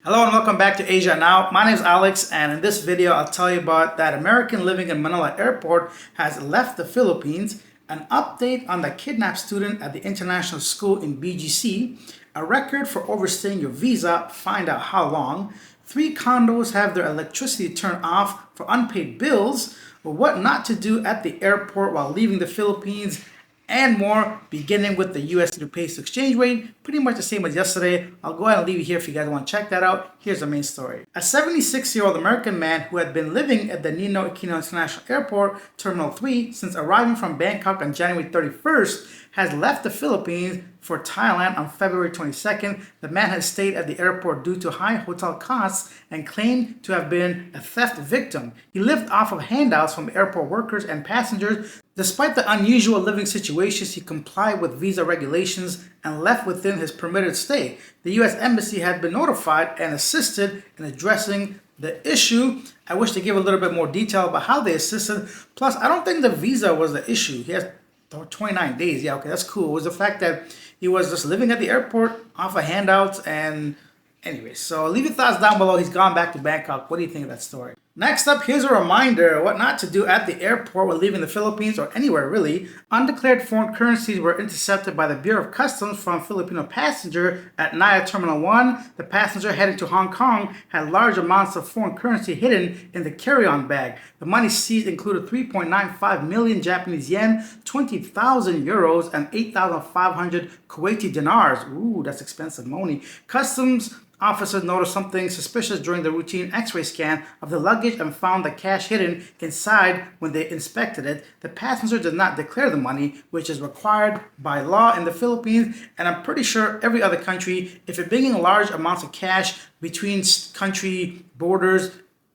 Hello and welcome back to Asia Now. My name is Alex, and in this video I'll tell you about that American living in Manila Airport has left the Philippines, an update on the kidnapped student at the international school in BGC, a record for overstaying your visa, find out how long, 3 condos have their electricity turned off for unpaid bills, what not to do at the airport while leaving the Philippines, and more, beginning with the USD to peso exchange rate, pretty much the same as yesterday. I'll go ahead and leave it here if you guys want to check that out. Here's the main story. A 76-year-old American man who had been living at the Ninoy Aquino International Airport, Terminal 3, since arriving from Bangkok on January 31st, has left the Philippines for Thailand on February 22nd. The man had stayed at the airport due to high hotel costs and claimed to have been a theft victim. He lived off of handouts from airport workers and passengers. Despite the unusual living situations, he complied with visa regulations and left within his permitted stay. The U.S. Embassy had been notified and assisted in addressing the issue. I wish to give a little bit more detail about how they assisted. Plus, I don't think the visa was the issue. He has 29 days. Yeah, okay, that's cool. It was the fact that he was just living at the airport off of handouts. And anyway, so leave your thoughts down below. He's gone back to Bangkok. What do you think of that story? Next up, here's a reminder what not to do at the airport while leaving the Philippines or anywhere really. Undeclared foreign currencies were intercepted by the Bureau of Customs from a Filipino passenger at Naya Terminal 1. The passenger heading to Hong Kong had large amounts of foreign currency hidden in the carry-on bag. The money seized included 3.95 million Japanese yen, 20,000 euros, and 8,500 Kuwaiti dinars. Ooh, that's expensive money. Customs officers noticed something suspicious during the routine x-ray scan of the luggage and found the cash hidden inside when they inspected it. The passenger did not declare the money, which is required by law in the Philippines, and I'm pretty sure every other country. If you're bringing large amounts of cash between country borders,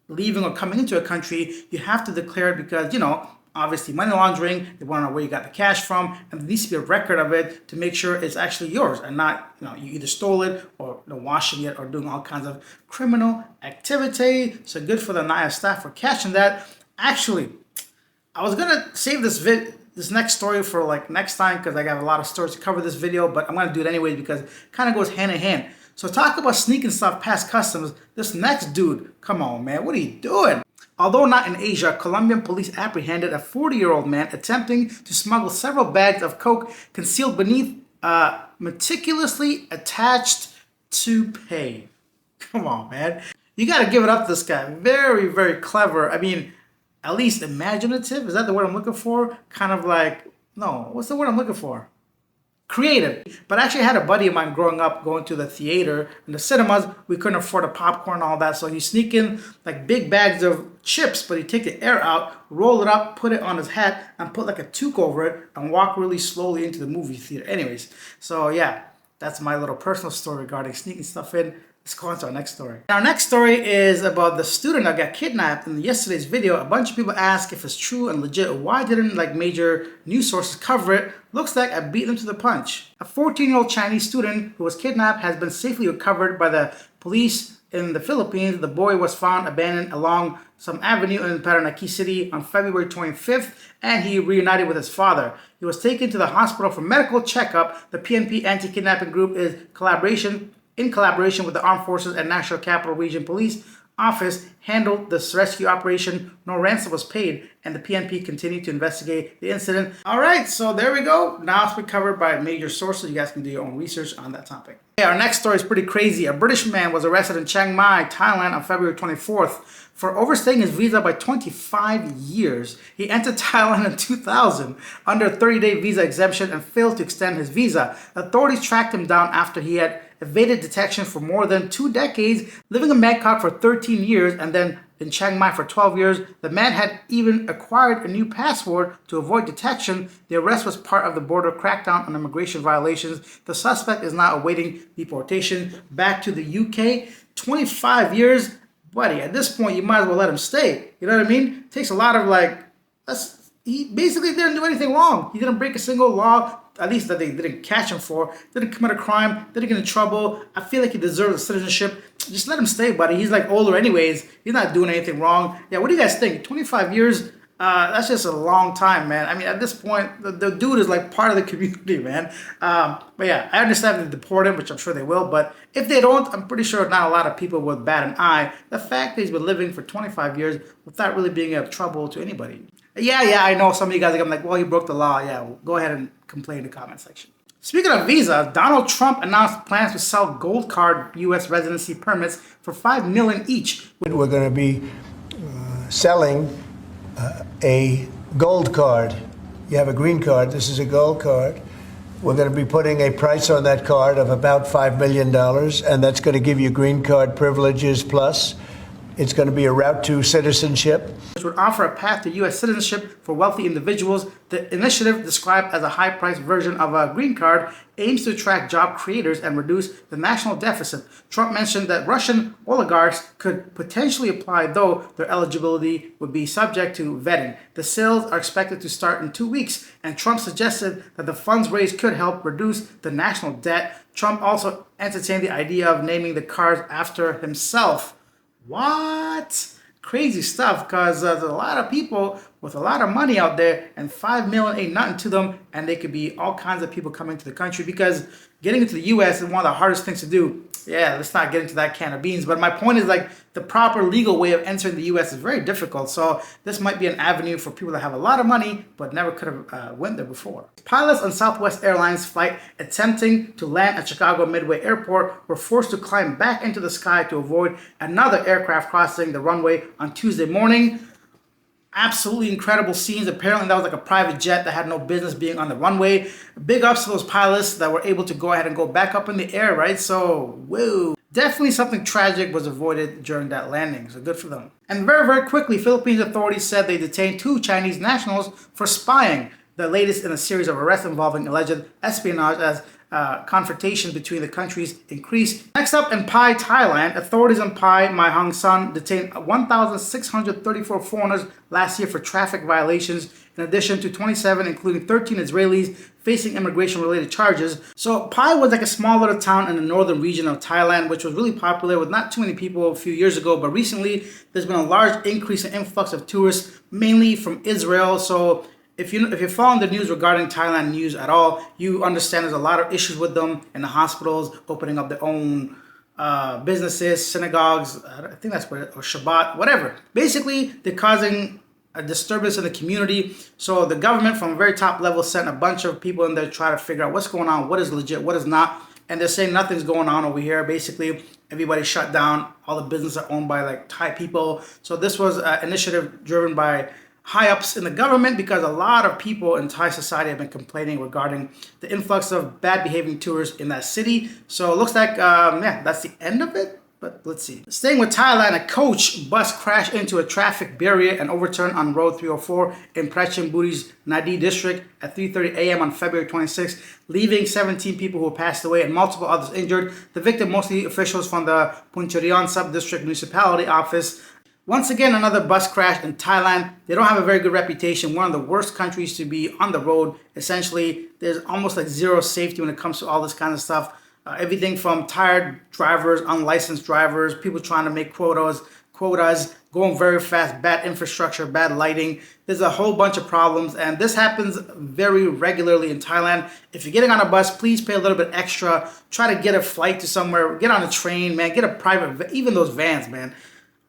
leaving or coming into a country, you have to declare it because, obviously money laundering, they want to know where you got the cash from, and there needs to be a record of it to make sure it's actually yours and not, you either stole it or washing it or doing all kinds of criminal activity. So good for the Naya staff for catching that. Actually, I was gonna save this next story for next time because I got a lot of stories to cover this video, but I'm gonna do it anyway because it kind of goes hand in hand. So talk about sneaking stuff past customs. This next dude, come on, man, what are you doing? Although not in Asia, Colombian police apprehended a 40-year-old man attempting to smuggle several bags of coke concealed beneath meticulously attached toupee. Come on, man. You got to give it up to this guy. Very, very clever. I mean, at least imaginative. Is that the word I'm looking for? Kind of no, what's the word I'm looking for? Creative. But I actually had a buddy of mine growing up going to the theater and the cinemas. We couldn't afford the popcorn and all that, so he'd sneak in big bags of chips, but he'd take the air out, roll it up, put it on his hat, and put a toque over it and walk really slowly into the movie theater. Anyways, so yeah, that's my little personal story regarding sneaking stuff in. Let's go on to our next story. Our next story is about the student that got kidnapped. In yesterday's video, a bunch of people asked if it's true and legit. Why didn't major news sources cover it? Looks like I beat them to the punch. A 14-year-old Chinese student who was kidnapped has been safely recovered by the police in the Philippines. The boy was found abandoned along some avenue in Paranaque City on February 25th, and he reunited with his father. He was taken to the hospital for medical checkup. The PNP anti-kidnapping group is in collaboration with the Armed Forces and National Capital Region Police Office handled this rescue operation. No ransom was paid, and the PNP continued to investigate the incident. All right, so there we go. Now it's been covered by major sources. You guys can do your own research on that topic. Okay, our next story is pretty crazy. A British man was arrested in Chiang Mai, Thailand on February 24th for overstaying his visa by 25 years. He entered Thailand in 2000 under a 30-day visa exemption and failed to extend his visa. Authorities tracked him down after he had evaded detection for more than 2 decades, living in Bangkok for 13 years and then in Chiang Mai for 12 years. The man had even acquired a new passport to avoid detection. The arrest was part of the border crackdown on immigration violations. The suspect is now awaiting deportation back to the UK. 25 years, buddy, at this point you might as well let him stay. You know what I mean? It takes a lot of he basically didn't do anything wrong. He didn't break a single law, at least that they didn't catch him for. Didn't commit a crime, didn't get in trouble. I feel like he deserves a citizenship. Just let him stay, buddy. He's older anyways. He's not doing anything wrong. Yeah, what do you guys think? 25 years, That's just a long time, man. I mean, at this point, the dude is like part of the community, man. But yeah, I understand they deport him, which I'm sure they will. But if they don't, I'm pretty sure not a lot of people would bat an eye. The fact that he's been living for 25 years without really being of trouble to anybody. Yeah, I know some of you guys are like, well, he broke the law. Yeah, well, go ahead and complain in the comment section. Speaking of visas, Donald Trump announced plans to sell gold card U.S. residency permits for $5 million each. We're going to be selling a gold card. You have a green card. This is a gold card. We're going to be putting a price on that card of about $5 million, and that's going to give you green card privileges plus. It's going to be a route to citizenship, which would offer a path to U.S. citizenship for wealthy individuals. The initiative, described as a high-priced version of a green card, aims to attract job creators and reduce the national deficit. Trump mentioned that Russian oligarchs could potentially apply, though their eligibility would be subject to vetting. The sales are expected to start in 2 weeks, and Trump suggested that the funds raised could help reduce the national debt. Trump also entertained the idea of naming the cards after himself. What? Crazy stuff, because there's a lot of people with a lot of money out there, and $5 million ain't nothing to them, and they could be all kinds of people coming to the country, because getting into the U.S. is one of the hardest things to do. Yeah, let's not get into that can of beans, but my point is, like, the proper legal way of entering the U.S. is very difficult, so this might be an avenue for people that have a lot of money but never could have went there before. Pilots on Southwest Airlines flight attempting to land at Chicago Midway Airport were forced to climb back into the sky to avoid another aircraft crossing the runway on Tuesday morning. Absolutely incredible scenes. Apparently that was like a private jet that had no business being on the runway. Big ups to those pilots that were able to go ahead and go back up in the air, right? So, whoa. Definitely something tragic was avoided during that landing, so good for them. And very, very quickly, Philippines authorities said they detained 2 Chinese nationals for spying, the latest in a series of arrests involving alleged espionage as confrontations between the countries increased. Next up, in Pai, Thailand, authorities in Pai, Mai Hong Son, detained 1,634 foreigners last year for traffic violations, in addition to 27, including 13 Israelis, facing immigration-related charges. So Pai was like a small little town in the northern region of Thailand, which was really popular with not too many people a few years ago, but recently there's been a large increase in influx of tourists, mainly from Israel. So if you're following the news regarding Thailand news at all, you understand there's a lot of issues with them in the hospitals, opening up their own businesses, synagogues, I think that's what, or Shabbat, whatever. Basically, they're causing a disturbance in the community. So the government from a very top level sent a bunch of people in there to try to figure out what's going on, what is legit, what is not. And they're saying nothing's going on over here. Basically, everybody's shut down. All the businesses are owned by like Thai people. So this was an initiative driven by high-ups in the government, because a lot of people in Thai society have been complaining regarding the influx of bad-behaving tourists in that city. So it looks like, yeah, that's the end of it, but let's see. Staying with Thailand, a coach bus crashed into a traffic barrier and overturned on Road 304 in Prachinburi's Nadi district at 3:30 a.m. on February 26, leaving 17 people who passed away and multiple others injured. The victim, mostly officials from the Puncharion Sub-District Municipality Office. Once again, another bus crash in Thailand. They don't have a very good reputation. One of the worst countries to be on the road. Essentially, there's almost like zero safety when it comes to all this kind of stuff. Everything from tired drivers, unlicensed drivers, people trying to make quotas, going very fast, bad infrastructure, bad lighting. There's a whole bunch of problems, and this happens very regularly in Thailand. If you're getting on a bus, please pay a little bit extra. Try to get a flight to somewhere. Get on a train, man. Get a private, even those vans, man.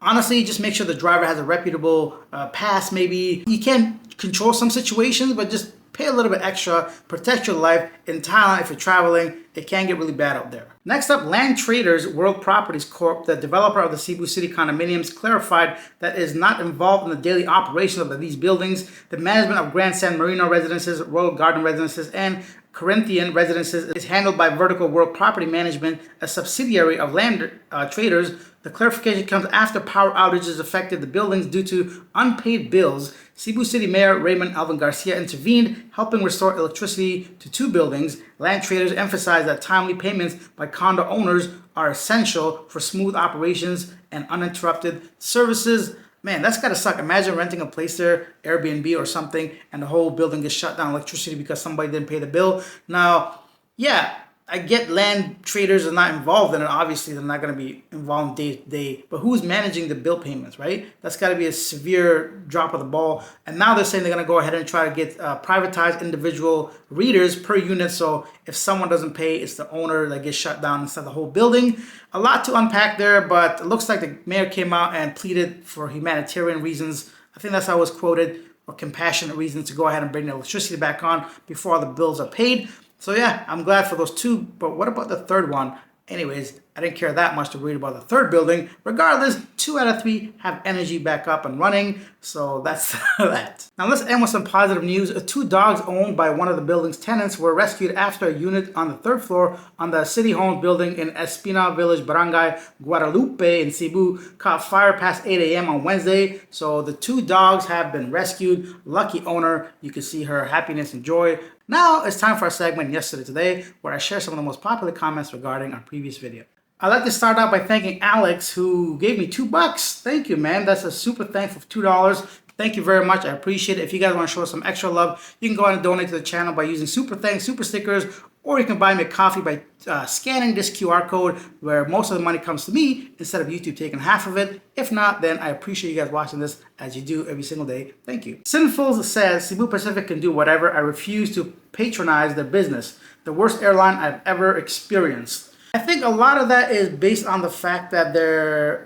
Honestly, just make sure the driver has a reputable pass, maybe. You can control some situations, but just pay a little bit extra. Protect your life. In Thailand, if you're traveling, it can get really bad out there. Next up, Land Traders World Properties Corp., the developer of the Cebu City condominiums, clarified that it is not involved in the daily operation of these buildings. The management of Grand San Marino Residences, Royal Garden Residences, and Corinthian Residences is handled by Vertical World Property Management, a subsidiary of Land Traders. The clarification comes after power outages affected the buildings due to unpaid bills. Cebu City Mayor Raymond Alvin Garcia intervened, helping restore electricity to 2 buildings. Land Traders emphasized that timely payments by condo owners are essential for smooth operations and uninterrupted services. Man, that's gotta suck. Imagine renting a place there, Airbnb or something, and the whole building gets shut down, electricity, because somebody didn't pay the bill. Now, yeah, I get land traders are not involved in it. Obviously, they're not going to be involved day to day. But who's managing the bill payments, right? That's got to be a severe drop of the ball. And now they're saying they're going to go ahead and try to get privatized individual readers per unit. So if someone doesn't pay, it's the owner that gets shut down instead of the whole building. A lot to unpack there, but it looks like the mayor came out and pleaded for humanitarian reasons. I think that's how it was quoted, or compassionate reasons to go ahead and bring the electricity back on before all the bills are paid. So yeah, I'm glad for those two, but what about the third one? Anyways, I didn't care that much to read about the third building. Regardless, 2 out of 3 have energy back up and running, so that's that. Now let's end with some positive news. 2 dogs owned by one of the building's tenants were rescued after a unit on the 3rd floor on the City Homes building in Espina Village, Barangay Guadalupe in Cebu caught fire past 8 a.m. on Wednesday. So the 2 dogs have been rescued. Lucky owner, you can see her happiness and joy. Now it's time for our segment Yesterday Today, where I share some of the most popular comments regarding our previous video. I'd like to start out by thanking Alex, who gave me $2. Thank you, man. That's a super thankful $2. Thank you very much. I appreciate it. If you guys want to show us some extra love, you can go ahead and donate to the channel by using super thanks, super stickers, or you can buy me a coffee by scanning this QR code, where most of the money comes to me instead of YouTube taking half of it. If not, then I appreciate you guys watching this as you do every single day. Thank you. Sinful says, Cebu Pacific can do whatever. I refuse to patronize their business. The worst airline I've ever experienced. I think a lot of that is based on the fact that they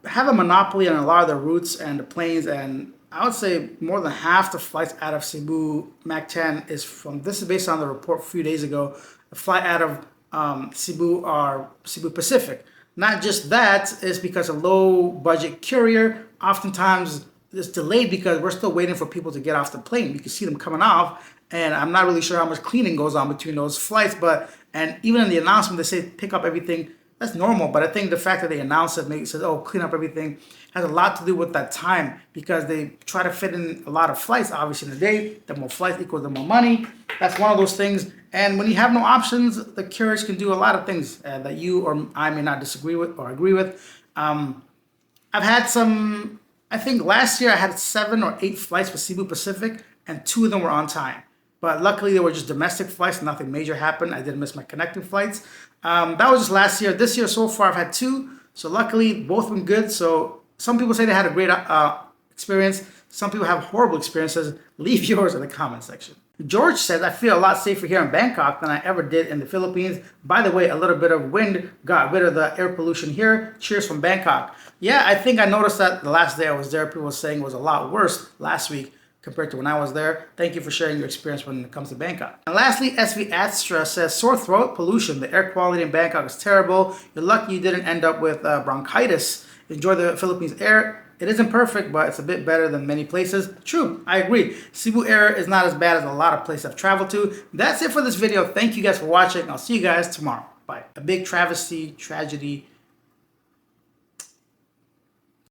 have a monopoly on a lot of the routes and the planes, and I would say more than half the flights out of Cebu MAC 10 is from, this is based on the report a few days ago, the flight out of Cebu are Cebu Pacific. Not just that, is because a low budget carrier oftentimes is delayed because we're still waiting for people to get off the plane. You can see them coming off, and I'm not really sure how much cleaning goes on between those flights, and even in the announcement, they say pick up everything. That's normal, but I think the fact that they announced it, maybe says, oh, clean up everything, has a lot to do with that time, because they try to fit in a lot of flights, obviously, in a day. The more flights equals the more money. That's one of those things. And when you have no options, the carriers can do a lot of things that you or I may not disagree with or agree with. I've had some, I think last year I had 7 or 8 flights with Cebu Pacific, and 2 of them were on time. But luckily, they were just domestic flights. Nothing major happened. I didn't miss my connecting flights. That was just last year. This year, so far, I've had 2. So luckily, both been good. So some people say they had a great experience. Some people have horrible experiences. Leave yours in the comment section. George says, I feel a lot safer here in Bangkok than I ever did in the Philippines. By the way, a little bit of wind got rid of the air pollution here. Cheers from Bangkok. Yeah, I think I noticed that the last day I was there, people were saying it was a lot worse last week compared to when I was there. Thank you for sharing your experience when it comes to Bangkok. And lastly, SV Astra says, sore throat, pollution. The air quality in Bangkok is terrible. You're lucky you didn't end up with bronchitis. Enjoy the Philippines air. It isn't perfect, but it's a bit better than many places. True, I agree. Cebu air is not as bad as a lot of places I've traveled to. That's it for this video. Thank you guys for watching. I'll see you guys tomorrow. Bye. A big travesty, tragedy,